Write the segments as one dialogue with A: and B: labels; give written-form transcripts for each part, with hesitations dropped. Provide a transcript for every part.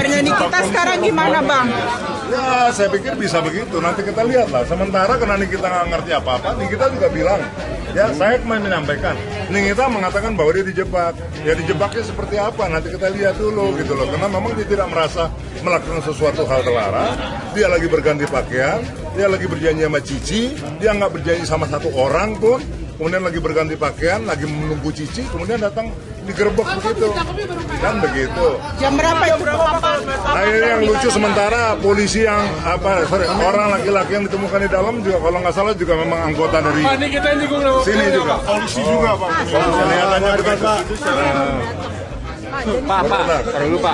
A: Kabarnya Nikita sekarang gimana, Bang?
B: Ya, saya pikir bisa begitu. Nanti kita lihat lah. Sementara karena Nikita nggak ngerti apa-apa, Nikita juga bilang, ya saya kemarin menyampaikan, Nikita mengatakan bahwa dia dijebak. Ya dijebaknya seperti apa? Nanti kita lihat dulu gitu loh. Karena memang dia tidak merasa melakukan sesuatu hal terlarang. Dia lagi berganti pakaian, dia lagi berjanji sama Cici, dia nggak berjanji sama satu orang pun. Kemudian lagi berganti pakaian, lagi menunggu Cici, kemudian datang digerebek begitu, kan begitu.
A: Jam berapa itu, Bapak?
B: Nah ini yang lucu sementara polisi yang orang laki-laki yang ditemukan di dalam juga kalau nggak salah juga memang anggota dari sini juga. Polisi juga Pak. Kelihatannya begitu.
C: Pak, perlu Pak.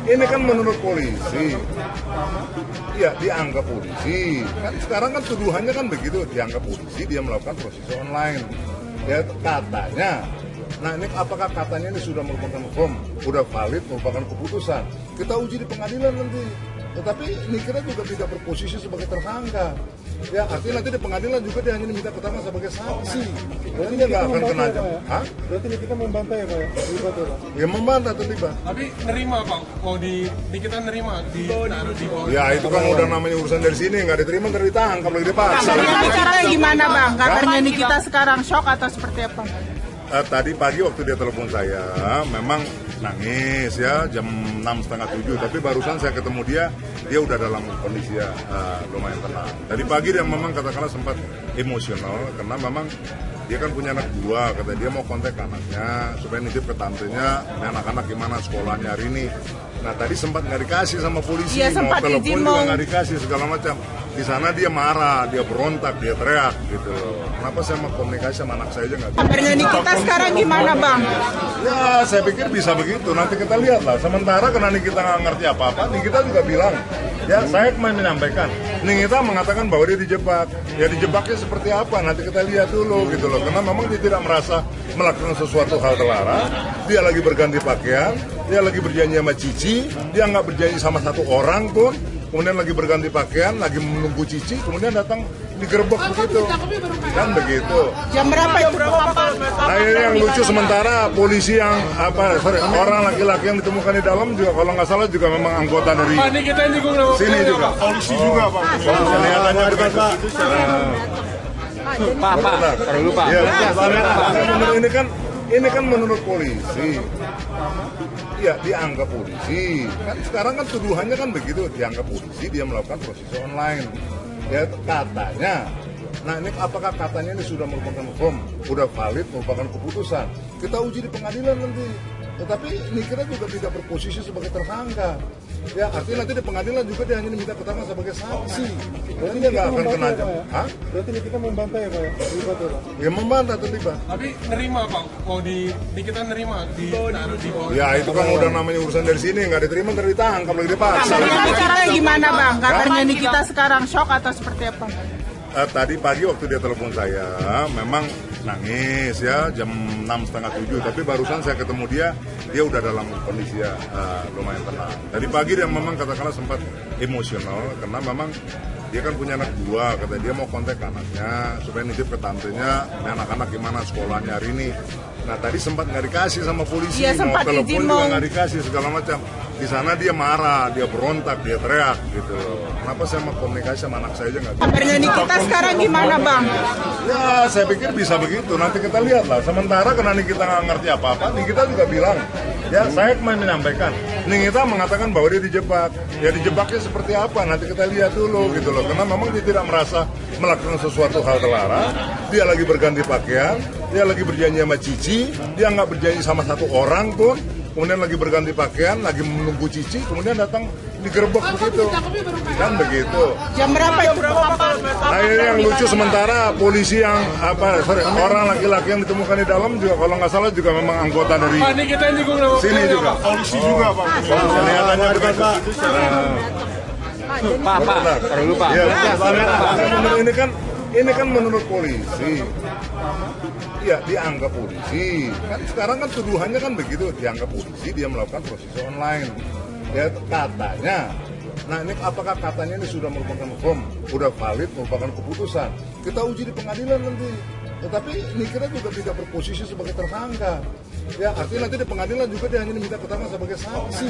B: Ini kan menurut polisi. Ya dianggap polisi. Kan sekarang kan tuduhannya kan begitu, dianggap polisi dia melakukan prostitusi online. Ya katanya. Nah ini apakah katanya ini sudah merupakan hukum, sudah valid, merupakan keputusan. Kita uji di pengadilan nanti. Tetapi Nikita juga tidak berposisi sebagai tersangka. Ya artinya nanti di pengadilan juga dia hanya diminta keterangan sebagai saksi. Berarti dia nggak akan kena jam. Hah?
D: Berarti Nikita membantah ya Pak? Terlibat ya Pak?
B: Ya membantah terlibat.
E: Tapi nerima Pak, mau Nikita nerima ditaruh di bawah.
B: Ya itu kan udah namanya urusan dari sini, nggak diterima ntar ditangkap lagi dipaksa.
A: Kabarnya caranya gimana, Bang? Kabarnya Nikita sekarang shock atau seperti apa?
B: Tadi pagi waktu dia telepon saya, memang nangis ya jam 6:30, tapi barusan saya ketemu dia udah dalam kondisi lumayan tenang. Tadi pagi dia memang katakanlah sempat emosional karena memang dia kan punya anak dua, kata dia mau kontak anaknya supaya nitip ke tantenya, anak-anak gimana sekolahnya hari ini. Nah tadi sempat nggak dikasih sama polisi,
A: Iya,
B: mau
A: sempat
B: telepon
A: izin,
B: juga
A: mau
B: nggak dikasih segala macam. Di sana dia marah, dia berontak, dia teriak gitu. Kenapa saya mau komunikasi sama anak saya aja nggak bisa?
A: Kabarnya Nikita sekarang gimana, Bang?
B: Ya, saya pikir bisa begitu. Nanti kita lihat lah. Sementara karena Nikita nggak ngerti apa-apa, Nikita juga bilang, ya saya kemarin menyampaikan, Nikita mengatakan bahwa dia dijebak. Ya dijebaknya seperti apa? Nanti kita lihat dulu gitu loh. Karena memang dia tidak merasa melakukan sesuatu hal terlarang. Dia lagi berganti pakaian, dia lagi berjanji sama Cici, dia nggak berjanji sama satu orang pun. Kemudian lagi berganti pakaian, lagi menunggu Cici, kemudian datang digerebek begitu, kan begitu.
A: Jam berapa itu, Bapak?
B: Nah ini yang lucu sementara polisi yang orang laki-laki yang ditemukan di dalam juga kalau nggak salah juga memang anggota dari sini juga. Polisi juga Pak. Kelihatannya begitu.
C: Pak, perlu Pak.
B: Ya, ini kan menurut polisi. Ya dianggap polisi. Kan sekarang kan tuduhannya kan begitu, dianggap polisi dia melakukan prostitusi online. Ya katanya. Nah ini apakah katanya ini sudah merupakan hukum, sudah valid, merupakan keputusan. Kita uji di pengadilan nanti. Tetapi Nikita juga tidak berposisi sebagai tersangka. Ya artinya nanti di pengadilan juga dia hanya diminta keterangan sebagai saksi. Berarti dia nggak akan kena jam. Hah?
D: Berarti Nikita membantah ya Pak? Terlibat ya Pak?
B: Ya membantah terlibat.
E: Tapi nerima Pak, mau Nikita nerima ditaruh di bawah.
B: Ya itu kan udah namanya urusan dari sini, nggak diterima ntar ditangkap lagi dipaksa.
A: Kabarnya caranya gimana, Bang? Kabarnya Nikita sekarang shock atau seperti apa?
B: Tadi pagi waktu dia telepon saya, memang nangis ya jam 6:30, tapi barusan saya ketemu dia udah dalam kondisi lumayan tenang. Tadi pagi dia memang katakanlah sempat emosional karena memang dia kan punya anak dua, kata dia mau kontak anaknya supaya nitip ke tantenya, anak-anak gimana sekolahnya hari ini. Nah tadi sempat nggak dikasih sama polisi,
A: Iya,
B: mau
A: sempat
B: telepon
A: izin,
B: juga
A: mau
B: nggak dikasih segala macam. Di sana dia marah, dia berontak, dia teriak gitu. Kenapa saya mau komunikasi sama anak saya aja nggak bisa?
A: Kabarnya Nikita sekarang gimana, Bang?
B: Ya saya pikir bisa begitu. Nanti kita lihat lah. Sementara karena Nikita nggak ngerti apa-apa, Nikita juga bilang, ya saya kemarin menyampaikan, Nikita mengatakan bahwa dia dijebak. Ya dijebaknya seperti apa? Nanti kita lihat dulu gitu loh. Karena memang dia tidak merasa melakukan sesuatu hal terlarang. Dia lagi berganti pakaian, dia lagi berjanji sama Cici, dia nggak berjanji sama satu orang pun. Kemudian lagi berganti pakaian, lagi menunggu Cici, kemudian datang digerebek begitu, kan begitu.
A: Jam berapa itu, Bapak?
B: Nah ini yang lucu sementara polisi yang orang laki-laki yang ditemukan di dalam juga kalau nggak salah juga memang anggota dari sini juga. Polisi juga Pak. Kelihatannya begitu.
C: Pak, perlu Pak.
B: Ya, ini kan menurut polisi. Ya dianggap polisi. Kan sekarang kan tuduhannya kan begitu, dianggap polisi dia melakukan prostitusi online. Ya katanya. Nah ini apakah katanya ini sudah merupakan hukum, sudah valid, merupakan keputusan. Kita uji di pengadilan nanti. Tetapi Nikita juga tidak berposisi sebagai tersangka. Ya, artinya nanti di pengadilan juga dia hanya diminta keterangan sebagai saksi.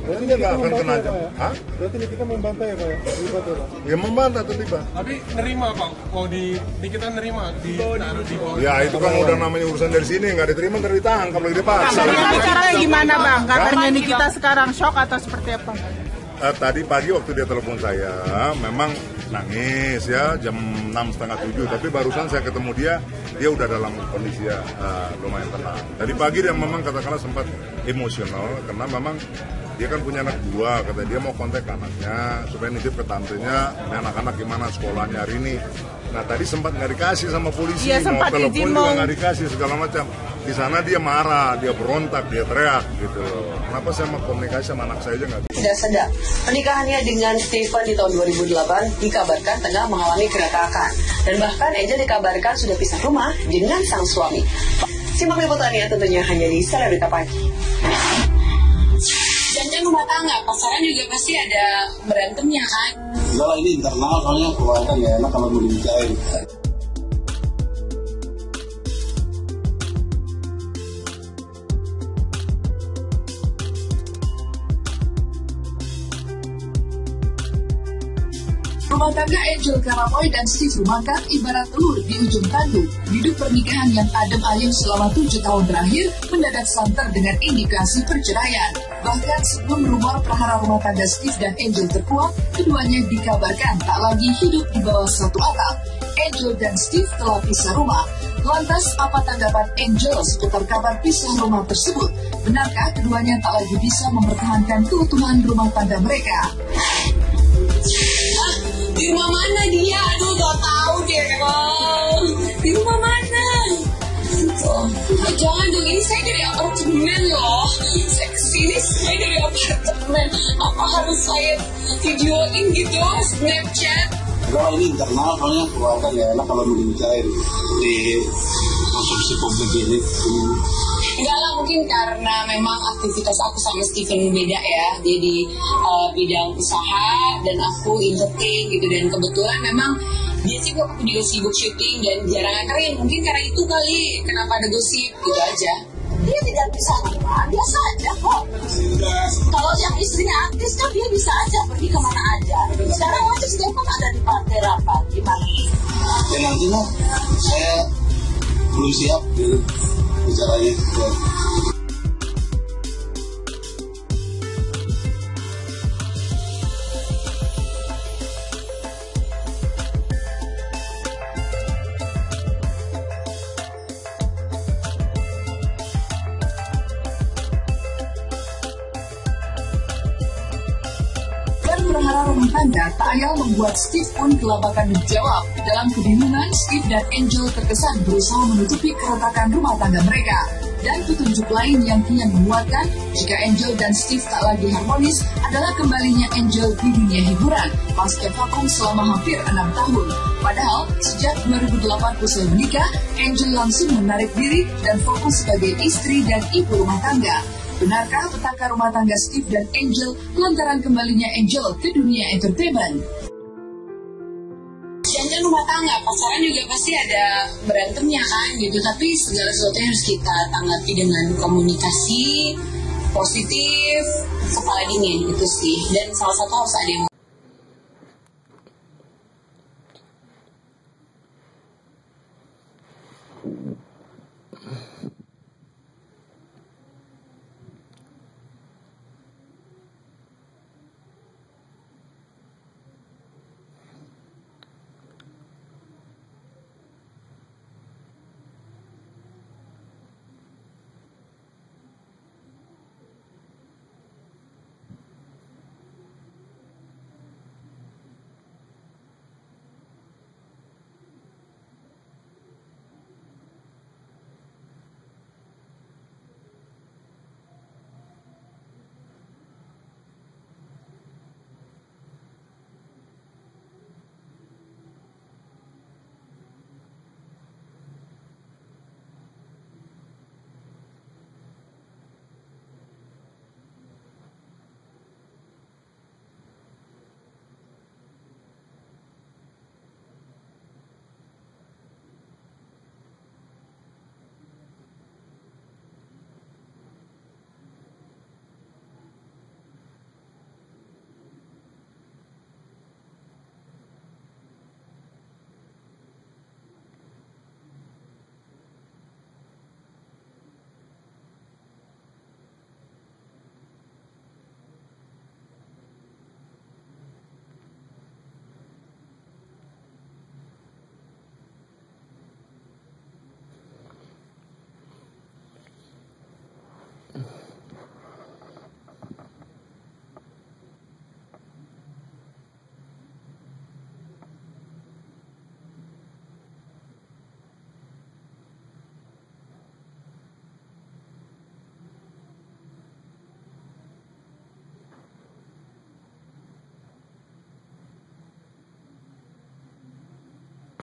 B: Berarti dia nggak akan kena aja. Hah?
D: Berarti kita membantah ya Pak ya? Terlibat ya Pak?
B: Ya membantah terlibat.
E: Tapi nerima Pak, mau Nikita nerima di bawah.
B: Ya itu kan udah namanya urusan dari sini, nggak diterima ntar ditangkap lagi dipaksa.
A: Tadi kan caranya gimana bang? Kabarnya Nikita sekarang shock atau seperti apa?
B: Tadi pagi waktu dia telepon saya, memang nangis ya jam 6:30, tapi barusan saya ketemu dia udah dalam kondisi lumayan tenang. Tadi pagi dia memang katakanlah sempat emosional karena memang dia kan punya anak dua, kata dia mau kontak anaknya supaya nitip ke tantenya, anak-anak gimana sekolahnya hari ini. Nah tadi sempat nggak dikasih sama polisi,
A: Iya,
B: mau
A: sempat
B: telepon
A: izin,
B: juga
A: mau
B: nggak dikasih segala macam. Di sana dia marah, dia berontak, dia teriak gitu. Kenapa saya mau komunikasi sama anak saya aja nggak bisa?
F: Tidak sedap. Pernikahannya dengan Stephen di tahun 2008 dikabarkan tengah mengalami keretakan. Dan bahkan Angel dikabarkan sudah pisah rumah dengan sang suami. Simak liputannya tentunya hanya di Selebrita Pagi. Jangan rumah tangga, pasaran juga pasti ada berantemnya kan?
G: Enggak lah, ini internal, soalnya keluarga nggak enak kalau mau dibicarain.
H: Rumah tangga Angel Karamoy dan Steve Rumangkang ibarat telur di ujung tanduk. Hidup pernikahan yang adem ayem selama 7 tahun terakhir mendadak santer dengan indikasi perceraian. Bahkan sebelum rumor perhara rumah tangga Steve dan Angel terkuak, keduanya dikabarkan tak lagi hidup di bawah satu atap. Angel dan Steve telah pisah rumah. Lantas, apa tanggapan Angel seputar kabar pisah rumah tersebut? Benarkah keduanya tak lagi bisa mempertahankan keutuhan rumah tangga mereka?
F: Di rumah mana dia? Aduh, gak tahu deh, Bang. Di rumah mana? Jangan dong, ini saya dari apartemen loh. Saya kesini, saya dari apartemen. Apa harus saya videoin gitu, Snapchat?
G: Enggak, ini internal, soalnya keluarga nggak enak kalau mau dibicarain di konsumsi publik ini.
F: Enggak lah, mungkin karena memang aktivitas aku sama Stephen beda ya. Dia di bidang usaha dan aku entertain gitu. Dan kebetulan memang dia sibuk, aku juga sibuk syuting dan jarang nganterin. Mungkin karena itu kali, kenapa ada gosip gitu aja. Dia tidak bisa apa, biasa aja kok. Kalau yang istrinya artis kan dia bisa aja pergi kemana aja. Sekarang aja Stephen ada di partai rapat, gimana?
G: Dan nantinya saya belum siap gitu bicaranya.
H: Perhara rumah tangga tak ayal membuat Steve pun kelabakan menjawab. Dalam kebingungan, Steve dan Angel terkesan berusaha menutupi keretakan rumah tangga mereka. Dan petunjuk lain yang kian menguatkan jika Angel dan Steve tak lagi harmonis adalah kembalinya Angel di dunia hiburan pasca vakum selama hampir 6 tahun. Padahal sejak 2008 usai menikah, Angel langsung menarik diri dan fokus sebagai istri dan ibu rumah tangga. Benarkah petaka rumah tangga Steve dan Angel lantaran kembalinya Angel ke dunia entertainment?
F: Jangan rumah tangga, pasaran juga pasti ada berantemnya kan gitu. Tapi segala sesuatunya harus kita tanggapi dengan komunikasi positif, kepala dingin itu sih. Dan salah satu harus ada yang